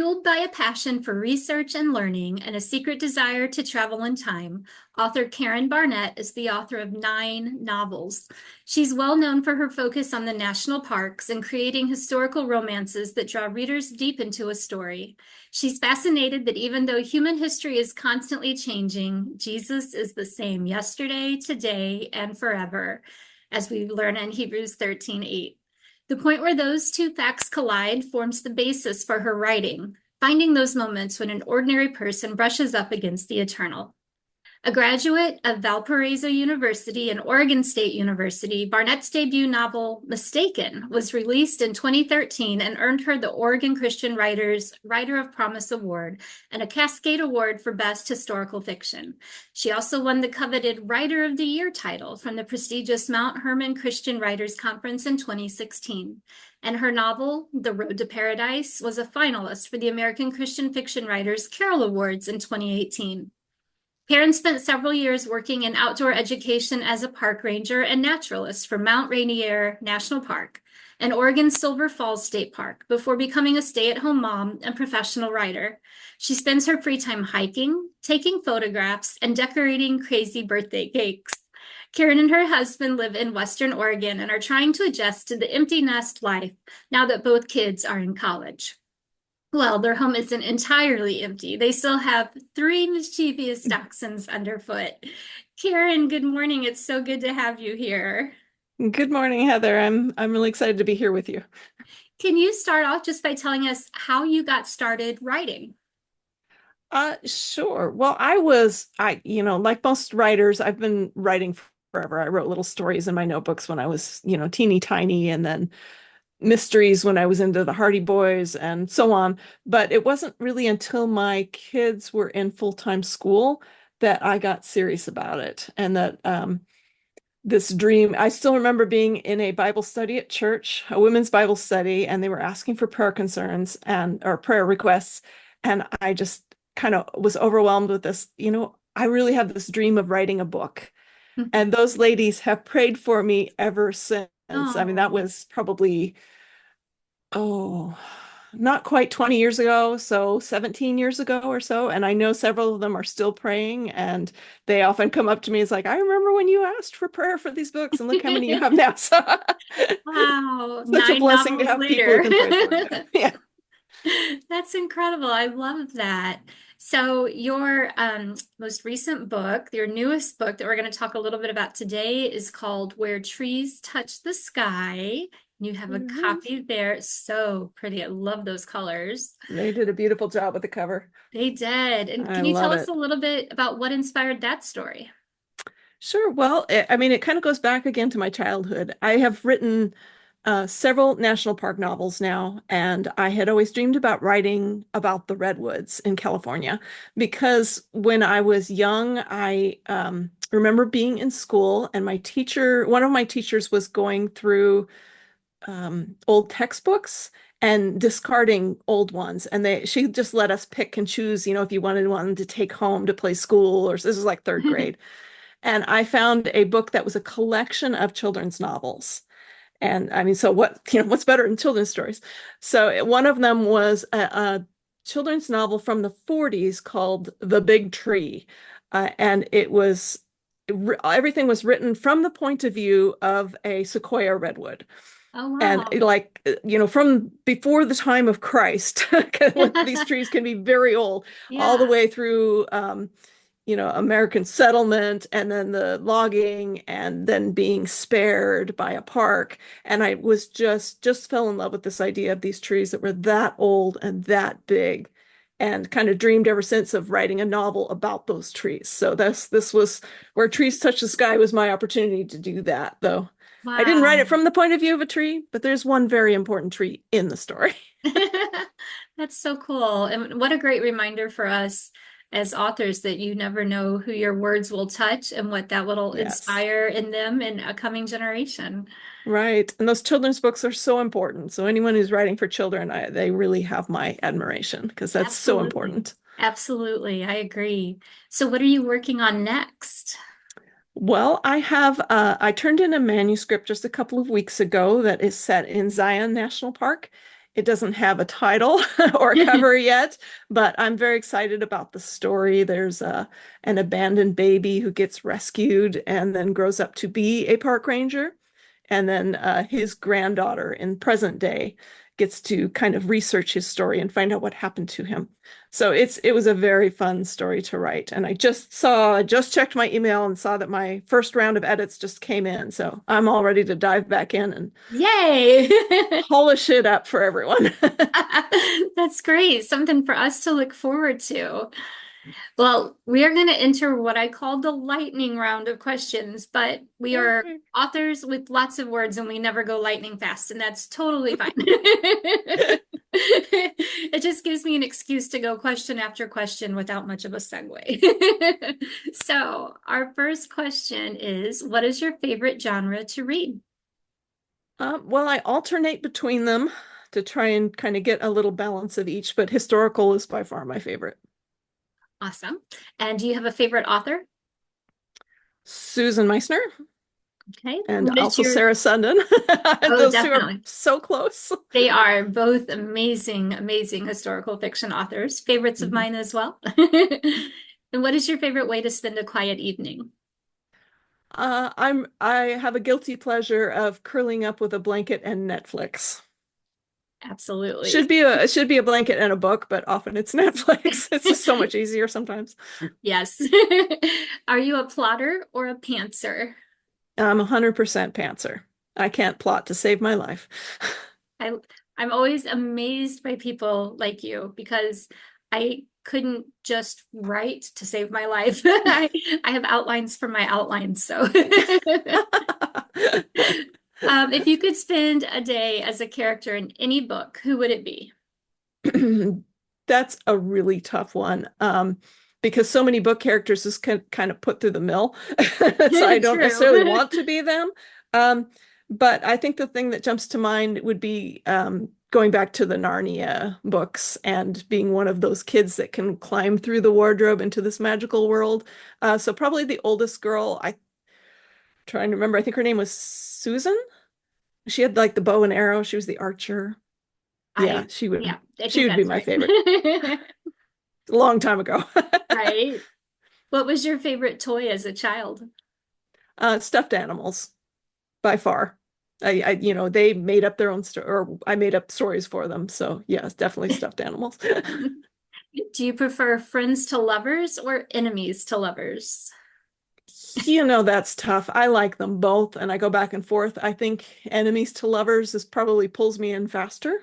Fueled by a passion for research and learning and a secret desire to travel in time, author Karen Barnett is the author of 9 novels. She's well known for her focus on the national parks and creating historical romances that draw readers deep into a story. She's fascinated that even though human history is constantly changing, Jesus is the same yesterday, today, and forever, as we learn in Hebrews 13:8. The point where those two facts collide forms the basis for her writing, finding those moments when an ordinary person brushes up against the eternal. A graduate of Valparaiso University and Oregon State University, Barnett's debut novel, Mistaken, was released in 2013 and earned her the Oregon Christian Writers Writer of Promise Award and a Cascade Award for Best Historical Fiction. She also won the coveted Writer of the Year title from the prestigious Mount Hermon Christian Writers Conference in 2016. And her novel, The Road to Paradise, was a finalist for the American Christian Fiction Writers Carroll Awards in 2018. Karen spent several years working in outdoor education as a park ranger and naturalist for Mount Rainier National Park and Oregon's Silver Falls State Park before becoming a stay-at-home mom and professional writer. She spends her free time hiking, taking photographs, and decorating crazy birthday cakes. Karen and her husband live in Western Oregon and are trying to adjust to the empty nest life now that both kids are in college. Well, their home isn't entirely empty. They still have 3 mischievous dachshunds underfoot. Karen, good morning. It's so good to have you here. Good morning, Heather. I'm really excited to be here with you. Can you start off just by telling us how you got started writing? Sure. Well, like most writers, I've been writing forever. I wrote little stories in my notebooks when I was, teeny tiny, and then mysteries when I was into the Hardy Boys and so on. But it wasn't really until my kids were in full-time school that I got serious about it. And that this dream, I still remember being in a Bible study at church, a women's Bible study, and they were asking for prayer concerns or prayer requests. And I just kind of was overwhelmed with this, I really have this dream of writing a book. And those ladies have prayed for me ever since. I mean, that Oh, was probably, oh, not quite 20 years ago, so 17 years ago or so. And I know several of them are still praying, and they often come up to me. It's like, I remember when you asked for prayer for these books, and look how many you have now. So wow. such a nine blessing to novels have people who later. can pray for you. Yeah. That's incredible. I love that. So, your most recent book, your newest book that we're going to talk a little bit about today is called Where Trees Touch the Sky. You have a Mhm. copy there. It's so pretty. I love those colors. They did a beautiful job with the cover. They did. And I can you tell love us a it. little bit about what inspired that story? Sure. Well, I mean, it kind of goes back again to my childhood. I have written several national park novels now, and I had always dreamed about writing about the redwoods in California because when I was young, I remember being in school, and one of my teachers was going through old textbooks and discarding old ones, and she just let us pick and choose, if you wanted one to take home to play school, or this is like third grade. And I found a book that was a collection of children's novels. And I mean, so what's better than children's stories? So one of them was a children's novel from the 40s called The Big Tree. And everything was written from the point of view of a sequoia redwood. Oh, And wow. like, from before the time of Christ, when these trees can be very old, all the Yeah. way through American settlement, and then the logging, and then being spared by a park. And I was just fell in love with this idea of these trees that were that old and that big, and kind of dreamed ever since of writing a novel about those trees. So this was Where Trees Touch the Sky was my opportunity to do that, though. I didn't write it Wow. from the point of view of a tree, but there's one very important tree in the story. That's so cool. And what a great reminder for us as authors that you never know who your words will touch and what that will Yes. inspire in them in a coming generation. Right. And those children's books are so important. So anyone who's writing for children, they really have my admiration because that's so Absolutely. important. Absolutely. I agree. So what are you working on next? Well, I turned in a manuscript just a couple of weeks ago that is set in Zion National Park It doesn't have a title or a cover yet, but I'm very excited about the story. There's an abandoned baby who gets rescued and then grows up to be a park ranger. And then his granddaughter in present day gets to kind of research his story and find out what happened to him. So it was a very fun story to write. And I just checked my email and saw that my first round of edits just came in. So I'm all ready to dive back in and Yay! polish it up for everyone. That's great. Something for us to look forward to. Well, we are going to enter what I call the lightning round of questions, but we are Okay. authors with lots of words and we never go lightning fast, and that's totally fine. It just gives me an excuse to go question after question without much of a segue. So, our first question is, what is your favorite genre to read? Well, I alternate between them to try and kind of get a little balance of each, but historical is by far my favorite. Awesome. And do you have a favorite author? Susan Meissner Okay. and What is also your, Sarah Sundin. oh, Those two are definitely. so close. They are both amazing, amazing historical fiction authors, favorites of Mhm. mine as well. And what is your favorite way to spend a quiet evening? I have a guilty pleasure of curling up with a blanket and Netflix. Absolutely. Should be a blanket and a book, but often it's Netflix. It's just so much easier sometimes. Yes. Are you a plotter or a pantser? I'm 100% pantser. I can't plot to save my life. I I'm always amazed by people like you because I couldn't just write to save my life. I have outlines for my outlines, so if you could spend a day as a character in any book, who would it be? That's a really tough one. Because so many book characters is kind of put through the mill. So I don't necessarily True. want to be them. Um, but I think the thing that jumps to mind would be going back to the Narnia books and being one of those kids that can climb through the wardrobe into this magical world. So probably the oldest girl, I trying to remember, I think her name was Susan. She had like the bow and arrow. She was the archer. Yeah, Yeah, I she think would be that's my right. favorite. A long time ago. Right. What was your favorite toy as a child? Stuffed animals, by far. They made up their own story, or I made up stories for them. So yes, definitely stuffed animals. Do you prefer friends to lovers or enemies to lovers? That's tough. I like them both, and I go back and forth. I think enemies to lovers is probably pulls me in faster.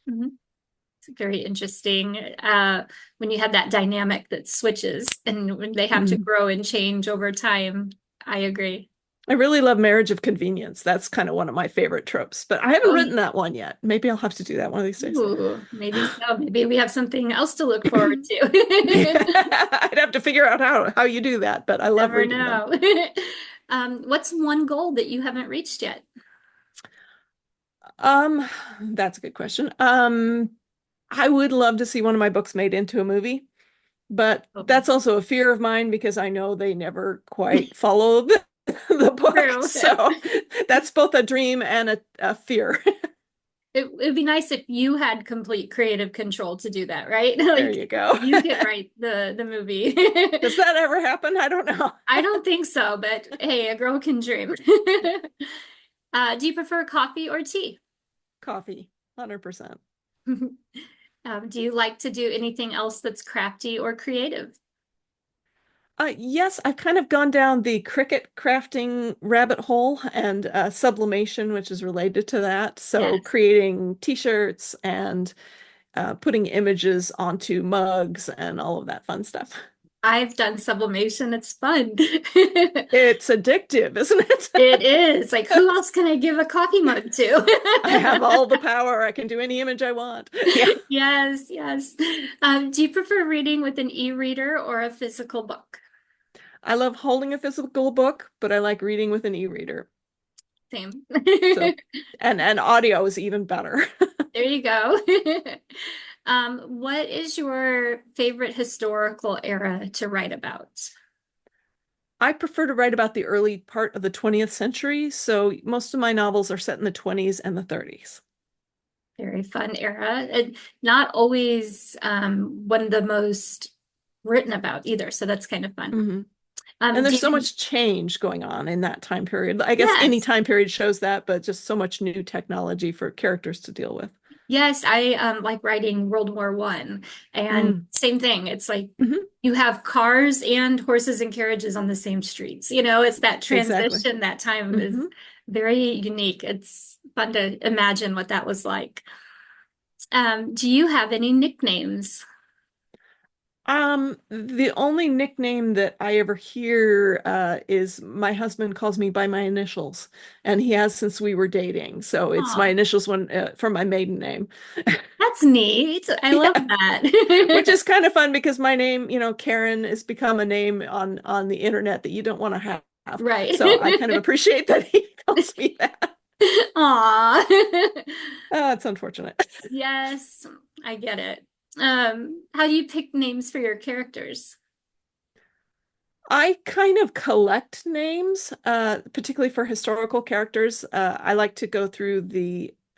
Mhm. It's very interesting when you have that dynamic that switches and when they have to Mm. grow and change over time. I agree. I really love Marriage of Convenience. That's kind of one of my favorite tropes, but I haven't Oh, written that one yet. Maybe I'll have to do that one of these days. ooh, maybe so. Maybe we have something else to look forward to. I'd have to figure out how you do that, but I love Never reading them. know. What's one goal that you haven't reached yet? Um, that's a good question. I would love to see one of my books made into a movie, but Oh, that's also a fear of mine because I know they never quite follow the book. true. So that's both a dream and a fear. It'd be nice if you had complete creative control to do that, right? There Like you go. you could write the movie. Does that ever happen? I don't know. I don't think so, but hey, a girl can dream. Do you prefer coffee or tea? Coffee, 100%. Do you like to do anything else that's crafty or creative? Yes, I've kind of gone down the cricket crafting rabbit hole and sublimation, which is related to that. So Yes. creating t-shirts and putting images onto mugs and all of that fun stuff. I've done sublimation. It's fun. It's addictive, isn't it? It is. Like, who else can I give a coffee mug I have to? all the power. I can do any image I want. Yeah. Yes, yes. Do you prefer reading with an e-reader or a physical book? I love holding a physical book, but I like reading with an e-reader. Same. So, and audio is even better. There you go. What is your favorite historical era to write about? I prefer to write about the early part of the 20th century, so most of my novels are set in the 20s and the 30s. Very fun era. And not always one of the most written about either. So that's kind of fun. Hmm. And Do there's so you, much change going on in that time period. I guess any yes. time period shows that, but just so much new technology for characters to deal with. Yes, I like writing World War One, and Mm. same thing. It's like Hmm. you have cars and horses and carriages on the same streets. It's that Exactly. transition. That time is Hmm. very unique. It's fun to imagine what that was like. Do you have any nicknames? The only nickname that I ever hear is my husband calls me by my initials, and he has since we were dating. So it's my Oh, initials one for my maiden name. that's neat. I love Yeah, which that. is kind of fun because my name, Karen, has become a name on the internet that you don't want to have. Right. So I kind of appreciate that he calls me that. Aw. It's unfortunate. Yes, I get it. How do you pick names for your characters? I kind of collect names, particularly for historical characters. I like to go through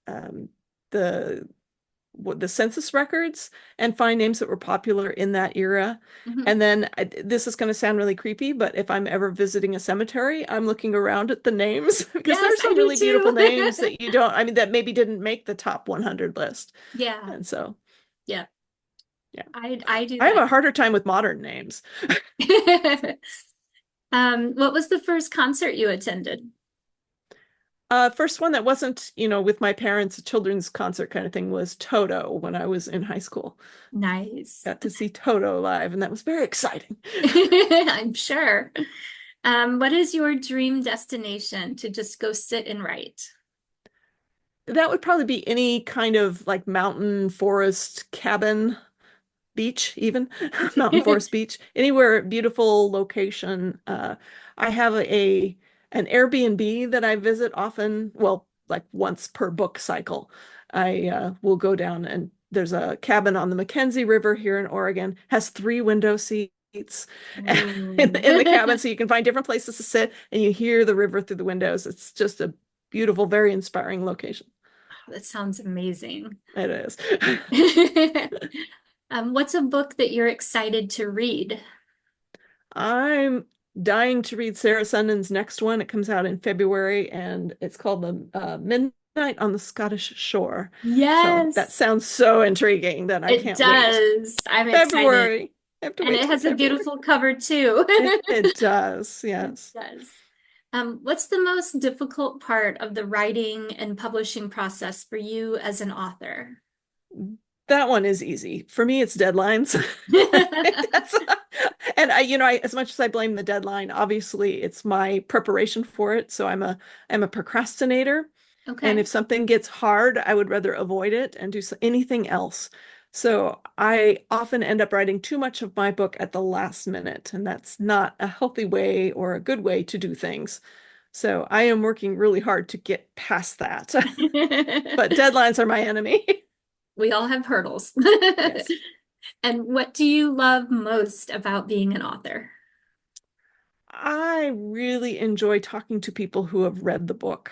um, the the census records and find names that were popular in that era. Mhm. And then this is going to sound really creepy, but if I'm ever visiting a cemetery, I'm looking around at the names because there Yes, are I some do really beautiful names too. that you don't, I mean, that maybe didn't make the top 100 list. Yeah, And so, yeah. yeah, I do I have that. a harder time with modern names. What was the first concert you attended? First one that wasn't, with my parents, a children's concert kind of thing was Toto when I was in high school. Nice. Got to see Toto live, and that was very exciting. I'm sure. What is your dream destination to just go sit and write? That would probably be any kind of like mountain, forest, cabin, beach, even mountain, forest, beach, anywhere beautiful location. I have an Airbnb that I visit often, well, like once per book cycle. I will go down and there's a cabin on the Mackenzie River here in Oregon, has three window seats Ooh. in the cabin, so you can find different places to sit and you hear the river through the windows. It's just a beautiful, very inspiring location. That sounds amazing. It is. What's a book that you're excited to read? I'm dying to read Sarah Sundin's next one. It comes out in February and it's called The Midnight on the Scottish Shore. So that Yes, sounds so intriguing that I it can't wait. does. I'm excited. February. I have to And wait it till has a February. beautiful cover too. It does, It yes. does. What's the most difficult part of the writing and publishing process for you as an author? That one is easy. For me, it's deadlines. That's, and as much as I blame the deadline, obviously it's my preparation for it. So I'm a procrastinator. And Okay. if something gets hard, I would rather avoid it and do anything else. So I often end up writing too much of my book at the last minute, and that's not a healthy way or a good way to do things. So I am working really hard to get past that. But deadlines are my enemy. We all have hurdles. Yes. And what do you love most about being an author? I really enjoy talking to people who have read the book.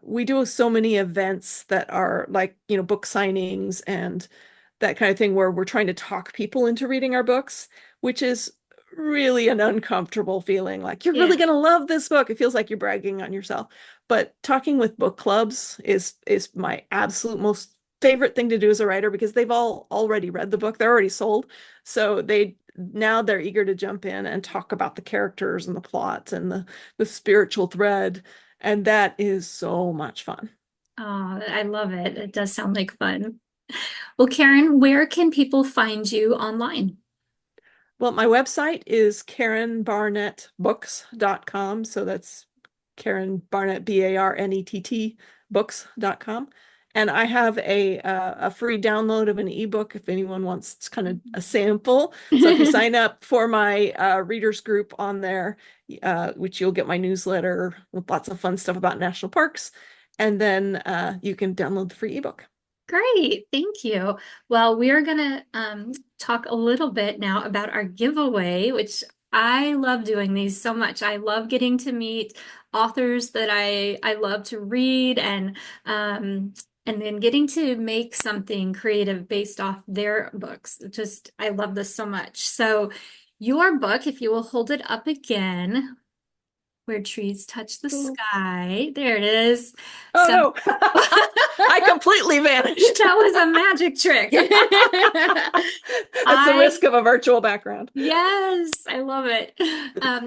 We do so many events that are like, book signings and that kind of thing where we're trying to talk people into reading our books, which is really an uncomfortable feeling. Like, you're really Yeah. going to love this book. It feels like you're bragging on yourself. But talking with book clubs is my absolute most favorite thing to do as a writer because they've all already read the book. They're already sold. So they're eager to jump in and talk about the characters and the plot and the spiritual thread. And that is so much fun. Oh, I love it. It does sound like fun. Well, Karen, where can people find you online? Well, my website is karenbarnettbooks.com. So that's Karen Barnett, Barnett books.com. And I have a free download of an ebook if anyone wants kind of a sample. So if you sign up for my readers group on there, which you'll get my newsletter with lots of fun stuff about national parks, and then you can download the free ebook. Great, thank you. Well, we are going to talk a little bit now about our giveaway, which I love doing these so much. I love getting to meet authors that I love to read and and then getting to make something creative based off their books. Just, I love this so much. So, your book, if you will hold it up again, Where Trees Touch the Oh Sky. There it is. oh, So, no. I completely vanished. that was a magic trick. That's the I risk of a virtual background. Yes, I love it.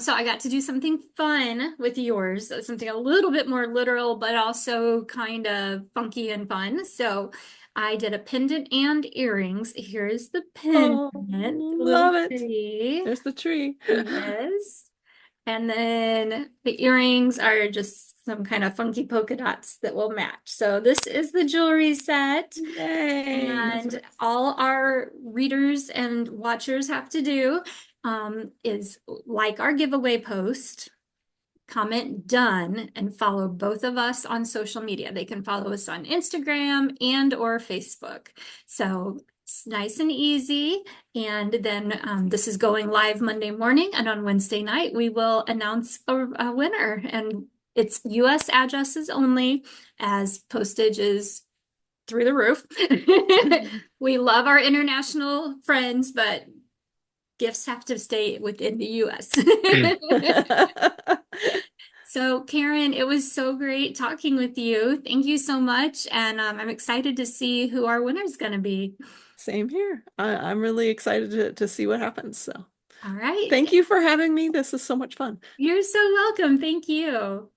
So I got to do something fun with yours, something a little bit more literal, but also kind of funky and fun. So I did a pendant and earrings. Here's the pendant, Oh, little love it. tree. There's the tree. Yes. And then the earrings are just some kind of funky polka dots that will match. So this is the jewelry set. Yay. That's And right. all our readers and watchers have to do is like our giveaway post, comment done, and follow both of us on social media. They can follow us on Instagram and or Facebook. So it's nice and easy. And then this is going live Monday morning, and on Wednesday night we will announce a winner. And it's US addresses only, as postage is through the roof. We love our international friends, but gifts have to stay within the US. So, Karen, it was so great talking with you. Thank you so much. And I'm excited to see who our winner is going to be. Same here. I'm really excited to see what happens. So All right. thank you for having me. This is so much fun. You're so welcome. Thank you.